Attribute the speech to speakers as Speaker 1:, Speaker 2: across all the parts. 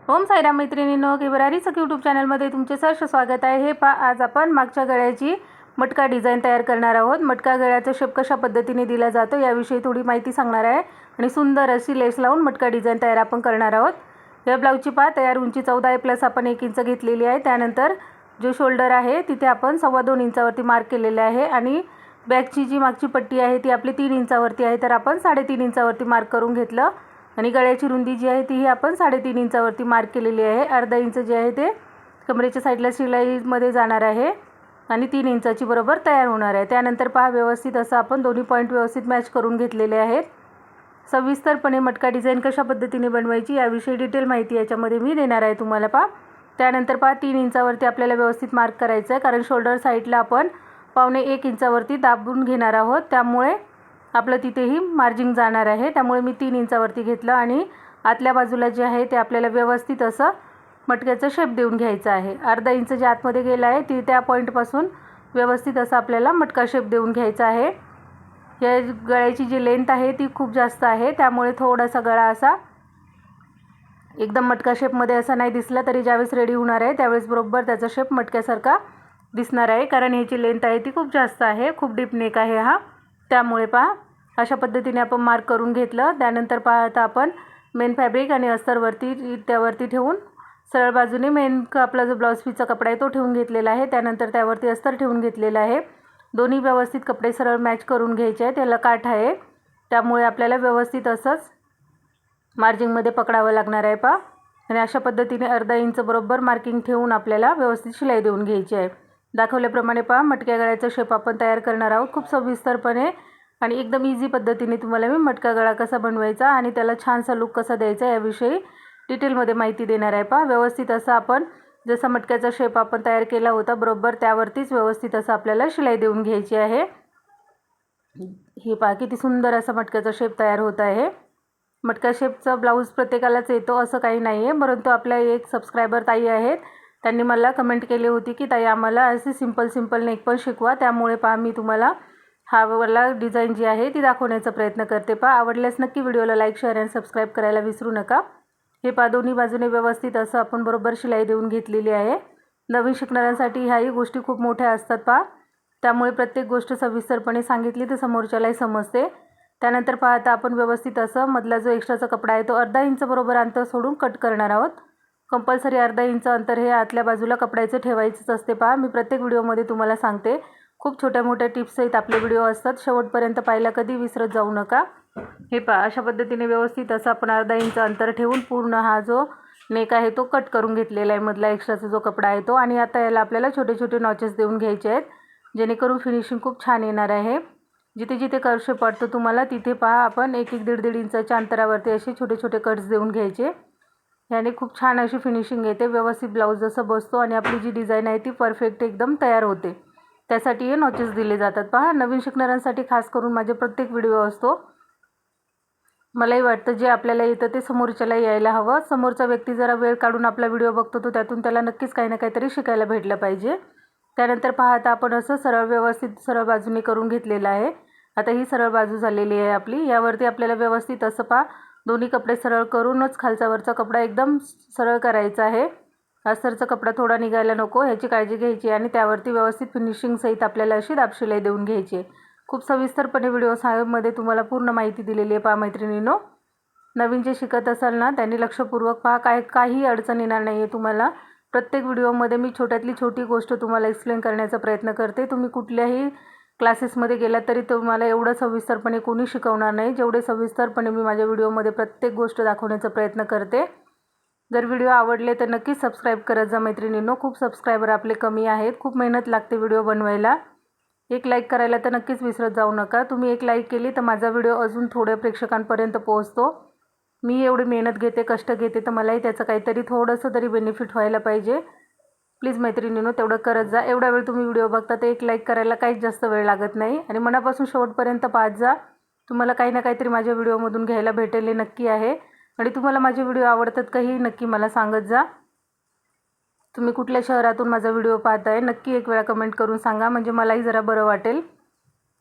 Speaker 1: ओम साईराम मैत्रिणींनो, केबरारी सखी यूट्यूब चॅनलमध्ये तुमचे सहर्ष स्वागत आहे। हे आज आपण मागच्या गळ्याची मटका डिझाइन तयार करणार आहोत। मटका गळ्याचा शेप कशा पद्धतीने दिला जातो याविषयी थोडी माहिती सांगणार आहे आणि सुंदर अशी लेस लावून मटका डिझाइन तयार आपण करणार आहोत। या ब्लाऊजची तयार उंची 14 प्लस आपण 1 इंच घेतलेली आहे। त्यानंतर जो शोल्डर आहे तिथे आपण 2.25 इंचावरती मार्क केलेले आहे आणि बॅकची जी मागची पट्टी आहे ती आपली 3 इंचावरती आहे, तर आपण 3.5 इंचावरती मार्क करून घेतलं आणि गळ्याची रुंदी जी आहे ती आपण 3.5 इंचावरती मार्क केलेली आहे। अर्धा इंच जे आहे ते कमरेच्या साईडला शिलाईमध्ये जाणार आहे आणि 3 इंचाची बरोबर तयार होणार आहे। त्यानंतर व्यवस्थित असं आपण दोन्ही पॉईंट व्यवस्थित मॅच करून घेतलेले आहेत। सविस्तरपणे मटका डिझाइन कशा पद्धतीने बनवायची याविषयी डिटेल माहिती याच्यामध्ये मी देणार आहे तुम्हाला। त्यानंतर 3 इंचावरती आपल्याला व्यवस्थित मार्क करायचं आहे, कारण शोल्डर साईडला आपण 1.25 इंचावरती दाबून घेणार आहोत, त्यामुळे आपलं तिथेही मार्जिंग जाणार आहे। त्यामुळे मी 3 इंचावरती घेतलं आणि आतल्या बाजूला जे आहे ते आपल्याला व्यवस्थित असं मटक्याचा शेप देऊन घ्यायचा आहे। अर्धा इंच जे आतमध्ये गेला आहे त्या पॉईंटपासून व्यवस्थित असं आपल्याला मटका शेप देऊन घ्यायचा आहे। या गळ्याची जी लेंथ आहे ती खूप जास्त आहे, त्यामुळे थोडासा गळा असा एकदम मटका शेपमध्ये असा नाही दिसला तरी ज्यावेळेस रेडी होणार आहे त्यावेळेस बरोबर त्याचा शेप मटक्यासारखा दिसणार आहे, कारण ह्याची लेंथ आहे ती खूप जास्त आहे, खूप डीप नेक आहे हा। त्यामुळे अशा पद्धतीने आपण मार्क करून घेतलं। त्यानंतर आता आपण मेन फॅब्रिक आणि अस्तरवरती त्यावरती ठेवून सरळ बाजूने मेन आपला जो ब्लाउज पीसचा कपडा आहे तो ठेवून घेतलेला आहे। त्यानंतर त्यावरती अस्तर ठेवून घेतलेला आहे। दोन्ही व्यवस्थित कपडे सरळ मॅच करून घ्यायचे आहेत। त्याला काठ आहे, त्यामुळे आपल्याला व्यवस्थित असंच मार्जिंगमध्ये पकडावं लागणार आहे आणि अशा पद्धतीने अर्धा इंच बरोबर मार्किंग ठेवून आपल्याला व्यवस्थित शिलाई देऊन घ्यायची आहे। दाखवल्याप्रमाणे मटक्या गळ्याचा शेप आपण तयार करणार आहोत। खूप सविस्तरपणे आणि एकदम इझी पद्धतीने तुम्हाला मी मटका गळा कसा बनवायचा आणि त्याला छानसा लुक कसा द्यायचा याविषयी डिटेलमध्ये माहिती देणार आहे। व्यवस्थित असं आपण जसा मटक्याचा शेप आपण तयार केला होता बरोबर त्यावरतीच व्यवस्थित असं आपल्याला शिलाई देऊन घ्यायची आहे। हे किती सुंदर असा मटक्याचा शेप तयार होत आहे। मटका शेपचा ब्लाऊज प्रत्येकालाच येतो असं काही नाही आहे, परंतु आपल्या एक सबस्क्रायबर ताई आहेत, त्यांनी मला कमेंट केली होती की ताई आम्हाला असे सिंपल नेक पण शिकवा। त्यामुळे मी तुम्हाला हा वाला डिझाइन जी आहे ती दाखवण्याचा प्रयत्न करते। आवडल्यास नक्की व्हिडिओला लाईक, शेअर आणि सबस्क्राईब करायला विसरू नका। हे दोन्ही बाजूने व्यवस्थित असं आपण बरोबर शिलाई देऊन घेतलेली आहे। नवीन शिकणाऱ्यांसाठी ह्याही गोष्टी खूप मोठ्या असतात त्यामुळे प्रत्येक गोष्ट सविस्तरपणे सांगितली तर समोरच्यालाही समजते। त्यानंतर आता आपण व्यवस्थित असं मधला जो एक्स्ट्राचा कपडा आहे तो अर्धा इंच बरोबर अंतर सोडून कट करणार आहोत। कंपल्सरी अर्धा इंच अंतर हे आतल्या बाजूला कपड्याचं ठेवायचंच असते। मी प्रत्येक व्हिडिओमध्ये तुम्हाला सांगते, खूप छोट्या मोठ्या टिप्स आहेत आपले व्हिडिओ असतात, शेवटपर्यंत पाहायला कधी विसरत जाऊ नका। हे अशा पद्धतीने व्यवस्थित असं आपण अर्धा इंच अंतर ठेवून पूर्ण हा जो नेक आहे तो कट करून घेतलेला आहे, मधला एक्स्ट्राचा जो कपडा आहे तो। आणि आता याला आपल्याला छोटे छोटे नॉचेस देऊन घ्यायचे आहेत, जेणेकरून फिनिशिंग खूप छान येणार आहे। जिथे जिथे कर्व पडतो तुम्हाला तिथे आपण 1-1.5 इंचाच्या अंतरावरती असे छोटे छोटे कट्स देऊन घ्यायचे, याने खूप छान अशी फिनिशिंग येते। व्यवस्थित ब्लाऊज जसं बसतो आणि आपली जी डिझाइन आहे ती परफेक्ट एकदम तयार होते, त्यासाठी हे नॉचेस दिले जातात। नवीन शिकणाऱ्यांसाठी खास करून माझे प्रत्येक व्हिडिओ असतो। मलाही वाटतं जे आपल्याला येतं ते समोरच्याला यायला हवं। समोरचा व्यक्ती जरा वेळ काढून आपला व्हिडिओ बघतो तो त्यातून त्याला नक्कीच काही ना काहीतरी शिकायला भेटलं पाहिजे। त्यानंतर आता आपण असं सरळ व्यवस्थित सरळ बाजूने करून घेतलेलं आहे। आता ही सरळ बाजू झालेली आहे आपली। यावरती आपल्याला व्यवस्थित असं दोन्ही कपडे सरळ करूनच खालचा वरचा कपडा एकदम सरळ करायचा आहे। अस्तरचा कपडा थोडा निघायला नको ह्याची काळजी घ्यायची आणि त्यावरती व्यवस्थित फिनिशिंग सहित आपल्याला अशी दाबशिलाई देऊन घ्यायची। खूप सविस्तरपणे व्हिडिओमध्ये तुम्हाला पूर्ण माहिती दिलेली आहे मैत्रिणींनो। नवीन जे शिकत असाल ना त्यांनी लक्षपूर्वक काही अडचण येणार नाही आहे तुम्हाला। प्रत्येक व्हिडिओमध्ये मी छोट्यातली छोटी गोष्ट तुम्हाला एक्सप्लेन करण्याचा प्रयत्न करते। तुम्ही कुठल्याही क्लासेसमध्ये गेलात तरी तुम्हाला एवढं सविस्तरपणे कोणी शिकवणार नाही जेवढे सविस्तरपणे मी माझ्या व्हिडिओमध्ये प्रत्येक गोष्ट दाखवण्याचा प्रयत्न करते। जर व्हिडिओ आवडले तर नक्कीच सबस्क्राईब करत जा मैत्रिणींनो। खूप सबस्क्रायबर आपले कमी आहेत, खूप मेहनत लागते व्हिडिओ बनवायला। एक लाईक करायला तर नक्कीच विसरत जाऊ नका। तुम्ही एक लाईक केली तर माझा व्हिडिओ अजून थोड्या प्रेक्षकांपर्यंत पोहोचतो। मी एवढी मेहनत घेते, कष्ट घेते, तर मलाही त्याचं काहीतरी थोडंसं तरी बेनिफिट व्हायला पाहिजे। प्लीज मैत्रिणींनो तेवढं करत जा। एवढा वेळ तुम्ही व्हिडिओ बघता तर एक लाईक करायला काहीच जास्त वेळ लागत नाही आणि मनापासून शेवटपर्यंत पाहत जा। तुम्हाला काही ना काहीतरी माझ्या व्हिडिओमधून घ्यायला भेटेल हे नक्की आहे आणि तुम्हाला माझे व्हिडिओ आवडतात का हे नक्की मला सांगत जा। तुम्ही कुठल्या शहरातून माझा व्हिडिओ पाहताय नक्की एक वेळा कमेंट करून सांगा, म्हणजे मलाही जरा बरं वाटेल।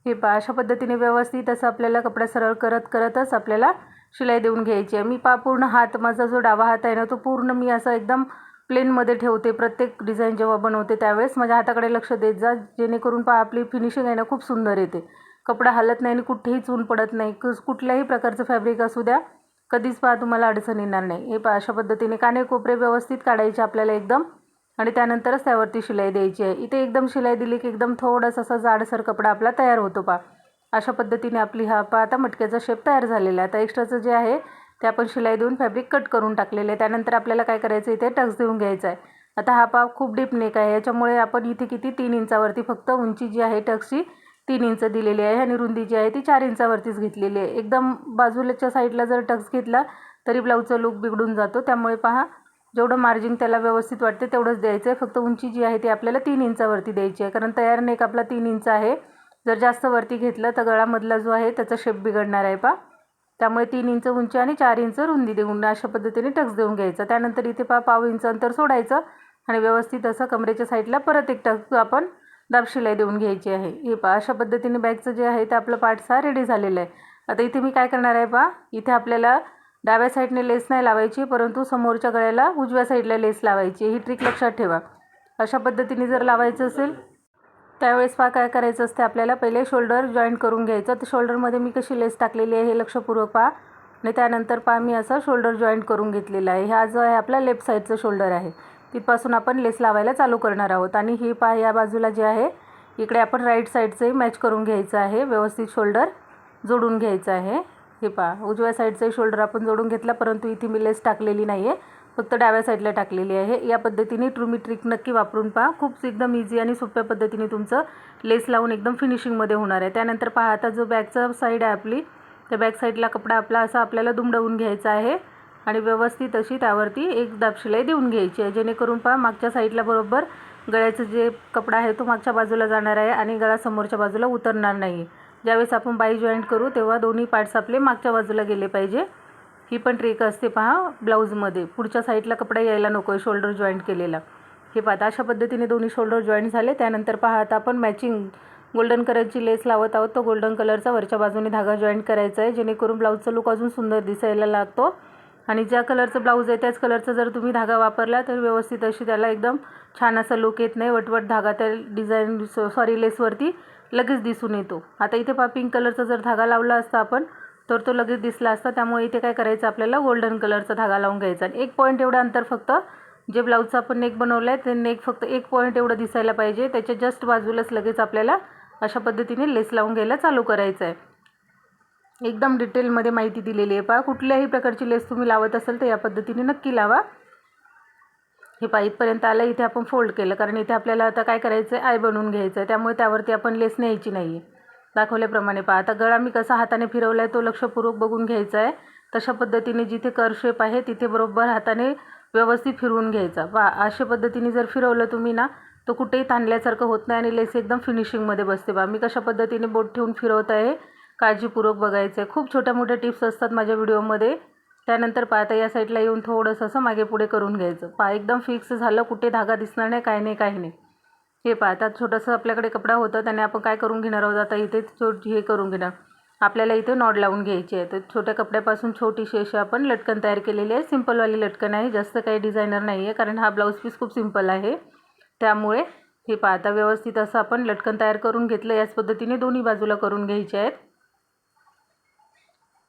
Speaker 1: हे अशा पद्धतीने व्यवस्थित असं आपल्याला कपडा सरळ करतच आपल्याला शिलाई देऊन घ्यायची आहे। मी पूर्ण हात, माझा जो डावा हात आहे ना तो पूर्ण मी असा एकदम प्लेनमध्ये ठेवते। प्रत्येक डिझाईन जेव्हा बनवते त्यावेळेस माझ्या हाताकडे लक्ष देत जा, जेणेकरून आपली फिनिशिंग आहे ना खूप सुंदर येते। कपडा हलत नाही आणि कुठेही चून पडत नाही। कुठल्याही प्रकारचं फॅब्रिक असू द्या, कधीच तुम्हाला अडचण येणार नाही। हे अशा पद्धतीने काने कोपरे व्यवस्थित काढायचे आपल्याला एकदम, आणि त्यानंतरच त्यावरती शिलाई द्यायची आहे। इथे एकदम शिलाई दिली की एकदम थोडासा असा जाडसर कपडा आपला तयार होतो अशा पद्धतीने आपली आता मटक्याचा शेप तयार झालेला आहे। आता एक्स्ट्राचं जे आहे ते आपण शिलाई देऊन फॅब्रिक कट करून टाकलेले आहे। त्यानंतर आपल्याला काय करायचं, इथे टक्स देऊन घ्यायचा आहे। आता खूप डीप नेक आहे, याच्यामुळे आपण इथे किती 3 इंचावरती फक्त उंची जी आहे टक्सची 3 इंच दिलेली आहे आणि रुंदी जी आहे ती 4 इंचावरतीच घेतलेली आहे। एकदम बाजूच्या साईडला जर टक्स घेतला तरी ब्लाऊजचा लुक बिघडून जातो। त्यामुळे जेवढं मार्जिन त्याला व्यवस्थित वाटते तेवढंच द्यायचं आहे। फक्त उंची जी आहे ती आपल्याला 3 इंचावरती द्यायची आहे, कारण तयार नेक आपला 3 इंच आहे। जर जास्त वरती घेतलं तर गळामधला जो आहे त्याचा शेप बिघडणार आहे त्यामुळे 3 इंच उंची आणि 4 इंच रुंदी देऊन अशा पद्धतीने टक्स देऊन घ्यायचा। त्यानंतर इथे पाव इंच अंतर सोडायचं आणि व्यवस्थित असं कमरेच्या साईडला परत एक टक्स आपण दाब शिलाई देऊन घ्यायची आहे। हे अशा पद्धतीने बॅगचं जे आहे ते आपलं पार्ट रेडी झालेलं आहे। आता इथे मी काय करणार आहे इथे आपल्याला डाव्या साईडने लेस नाही लावायची, परंतु समोरच्या गळ्याला उजव्या साईडला लेस लावायची। ही ट्रिक लक्षात ठेवा। अशा पद्धतीने जर लावायचं असेल त्यावेळेस काय करायचं असते, आपल्याला पहिले शोल्डर जॉईंट करून घ्यायचं। तर शोल्डरमध्ये मी कशी लेस टाकलेली आहे हे लक्षपूर्वक आणि त्यानंतर मी असं शोल्डर जॉईंट करून घेतलेला आहे। हा जो आहे आपला लेफ्ट साईडचं शोल्डर आहे, तिथपासून आपण लेस लावायला चालू करणार आहोत। आणि ही या बाजूला जे आहे इकडे आपण राईट साईडचंही मॅच करून घ्यायचं आहे, व्यवस्थित शोल्डर जोडून घ्यायचं आहे। हे उजव्या साईडचं शोल्डर आपण जोडून घेतला, परंतु इथे मी लेस टाकलेली नाही आहे, फक्त डाव्या साईडला टाकलेली आहे। या पद्धतीने तुम्ही ट्रिक नक्की वापरून खूप एकदम इझी आणि सोप्या पद्धतीने तुमचं लेस लावून एकदम फिनिशिंगमध्ये होणार आहे। त्यानंतर आता जो बॅकचा साईड आहे आपली, त्या बॅक साईडला कपडा आपला असा आपल्याला दुमडवून घ्यायचा आहे आणि व्यवस्थित अशी त्यावरती एक दाब शिलाई देऊन घ्यायची आहे, जेणेकरून मागच्या साईडला बरोबर गळ्याचं जे कपडा आहे तो मागच्या बाजूला जाणार आहे आणि गळा समोरच्या बाजूला उतरणार नाही। ज्यावेळेस आपण बाई जॉईंट करू तेव्हा दोन्ही पार्ट्स आपले मागच्या बाजूला गेले पाहिजे। ही पण ट्रिक असते ब्लाऊजमध्ये, पुढच्या साईडला कपडा यायला नको आहे शोल्डर जॉईंट केलेला। हे अशा पद्धतीने दोन्ही शोल्डर जॉईंट झाले। त्यानंतर आता आपण मॅचिंग गोल्डन कलरची लेस लावत आहोत। तो गोल्डन कलरचा वरच्या बाजूने धागा जॉईंट करायचा आहे, जेणेकरून ब्लाऊजचा लुक अजून सुंदर दिसायला लागतो। आणि ज्या कलरचं ब्लाऊज आहे त्याच कलरचा जर तुम्ही धागा वापरला तर व्यवस्थित अशी त्याला एकदम छान असा लुक येत नाही, वटवट धागा त्या डिझाईन लेसवरती लगेच दिसून येतो। आता इथे पिंक कलरचा जर धागा लावला असता आपण तर तो लगेच दिसला असता। त्यामुळे इथे काय करायचं, आपल्याला गोल्डन कलरचा धागा लावून घ्यायचा आणि 1 पॉईंट एवढं अंतर फक्त जे ब्लाऊजचं आपण नेक बनवलं आहे ते नेक फक्त 1 पॉईंट एवढं दिसायला पाहिजे, त्याच्या जस्ट बाजूलाच लगेच आपल्याला अशा पद्धतीने लेस लावून घ्यायला चालू करायचं आहे। एकदम डिटेलमध्ये माहिती दिलेली आहे कुठल्याही प्रकारची लेस तुम्ही लावत असाल तर या पद्धतीने नक्की लावा। हे इथपर्यंत आलं, इथे आपण फोल्ड केलं, कारण इथे आपल्याला आता काय करायचं आहे, आय बनवून घ्यायचं आहे, त्यामुळे त्यावरती आपण लेस न्यायची नाही आहे। दाखवल्याप्रमाणे आता गळा मी कसा हाताने फिरवला आहे तो लक्षपूर्वक बघून घ्यायचा आहे। तशा पद्धतीने जिथे कर्व शेप आहे तिथे बरोबर हाताने व्यवस्थित फिरवून घ्यायचा। अशा पद्धतीने जर फिरवलं तुम्ही ना तो कुठेही ताणल्यासारखं होत नाही आणि लेस एकदम फिनिशिंगमध्ये बसते मी कशा पद्धतीने बोट ठेवून फिरवत आहे काळजीपूर्वक बघायचं आहे। खूप छोट्या मोठ्या टिप्स असतात माझ्या व्हिडिओमध्ये। त्यानंतर आता या साईडला येऊन थोडंसं असं मागे पुढे करून घ्यायचं। एकदम फिक्स झालं, कुठे धागा दिसणार नाही, काही नाही। हे आता छोटंसं आपल्याकडे कपडा होता त्याने आपण काय करून घेणार आहोत, आता इथे हे करून घेणार, आपल्याला इथे नॉड लावून घ्यायची आहे। तर छोट्या कपड्यापासून छोटीशी अशी आपण लटकन तयार केलेली आहे। सिंपलवाली लटकन आहे, जास्त काही डिझायनर नाही आहे, कारण हा ब्लाऊज पीस खूप सिंपल आहे। त्यामुळे हे आता व्यवस्थित असं आपण लटकन तयार करून घेतलं। याच पद्धतीने दोन्ही बाजूला करून घ्यायचे आहेत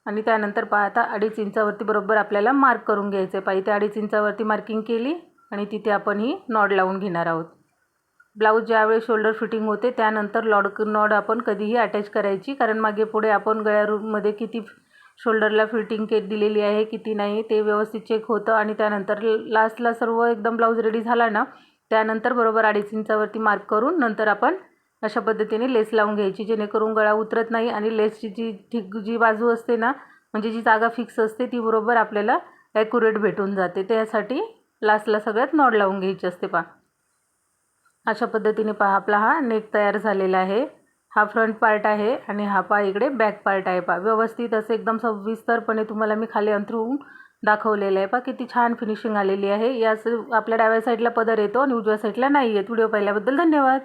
Speaker 1: आणि त्यानंतर आता 2.5 इंचावरती बरोबर आपल्याला मार्क करून घ्यायचं आहे। इथे 2.5 इंचावरती मार्किंग केली आणि तिथे आपण ही नॉड लावून घेणार आहोत। ब्लाऊज ज्यावेळी शोल्डर फिटिंग होते त्यानंतर नॉड आपण कधीही अटॅच करायची, कारण मागे पुढे आपण गळ्यामध्ये किती शोल्डरला फिटिंग दिलेली आहे किती नाही ते व्यवस्थित चेक होतं। आणि त्यानंतर लास्टला सर्व एकदम ब्लाऊज रेडी झाला ना त्यानंतर बरोबर 2.5 इंचावरती मार्क करून नंतर आपण अशा पद्धतीने लेस लावून घ्यायची, जेणेकरून गळा उतरत नाही आणि लेसची जी बाजू असते ना, म्हणजे जी जागा फिक्स असते ती बरोबर आपल्याला ॲक्युरेट भेटून जाते। त्यासाठी लास्टला सगळ्यात नॉड लावून घ्यायची असते अशा पद्धतीने आपला हा नेक तयार झालेला आहे। हा फ्रंट पार्ट आहे आणि हा इकडे बॅक पार्ट आहे व्यवस्थित असं एकदम सविस्तरपणे तुम्हाला मी खाली अंथरून दाखवलेलं आहे किती छान फिनिशिंग आलेली आहे। याच आपल्या डाव्या साईडला पदर येतो आणि उजव्या साईडला नाही येत। व्हिडिओ पाहिल्याबद्दल धन्यवाद।